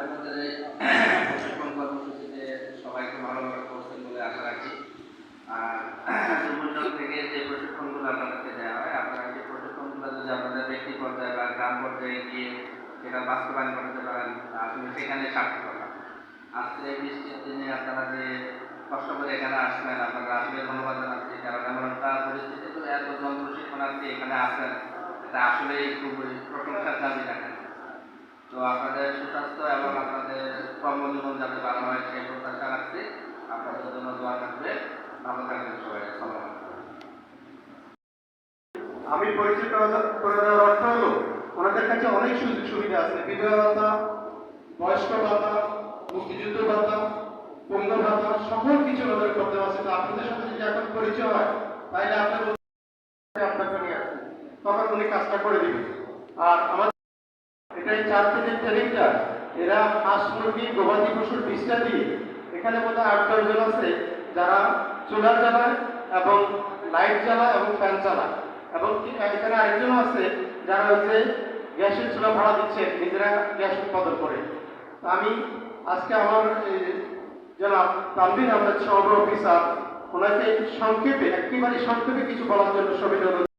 আপনাদের এই প্রশিক্ষণ কর্মসূচিতে সবাইকে ভালোভাবে করছেন বলে আশা রাখি। আর যুবদল থেকে যে প্রশিক্ষণগুলো আপনাদেরকে দেওয়া হয়, আপনারা সেই প্রশিক্ষণগুলো যদি আপনাদের ব্যক্তি পর্যায়ে বা গ্রাম পর্যায়ে গিয়ে সেটা বাস্তবায়ন করতে পারেন, আসলে সেখানে সার্থকতা। আজকে এই বৃষ্টির দিনে আপনারা যে কষ্ট করে এখানে আসলেন, আপনারা আসলে ধন্যবাদ জানাচ্ছি। কারণ এমন একটা পরিস্থিতিতে এতজন প্রশিক্ষণার্থী এখানে আসেন, এটা আসলেই খুবই প্রশংসার দাবি রাখেন। তো আপনাদের সুস্বাস্থ্য এবং আপনাদের কর্মজীবন যাতে ভালো হয় সেই প্রত্যাশা রাখছি। আপনাদের জন্য দোয়া থাকবে। ভালো থাকবেন সবাই। আসসালামু আলাইকুম। আমি পরিচয় করে দেওয়ার অর্থ হলো ওনাদের কাছে অনেক সুযোগ সুবিধা আছে। বিধবা ভাতা, বয়স্ক ভাতা, মুক্তিযুদ্ধ ভাতা, পঙ্গ ভাতা, সকল কিছু ওনাদের করতে আছে। তো আপনাদের সাথে যদি এখন পরিচয় হয় তাহলে আপনাকে নিয়ে আসবেন, তখন উনি কাজটা করে দিবেন। আর আমাদের এটাই 4 দিনের ট্রেনিংটা, এরা হাঁস মুরগি গবাদি পশুর বীজটা দিয়ে এখানে বোধহয় 8-10 জন আছে যারা চুলার জ্বালায় এবং লাইট জ্বালায় এবং ফ্যান চালায়, এবং এখানে আরেকজন আছে যারা হচ্ছে গ্যাসের চুলা ভাড়া দিচ্ছে, নিজেরা গ্যাস উৎপাদন করে। তো আমি আজকে আমার জনাব তানভীর আহমেদ সহ অফিসার ওনাকে সংক্ষেপে একেবারে সংক্ষেপে কিছু বলার জন্য সবিনয়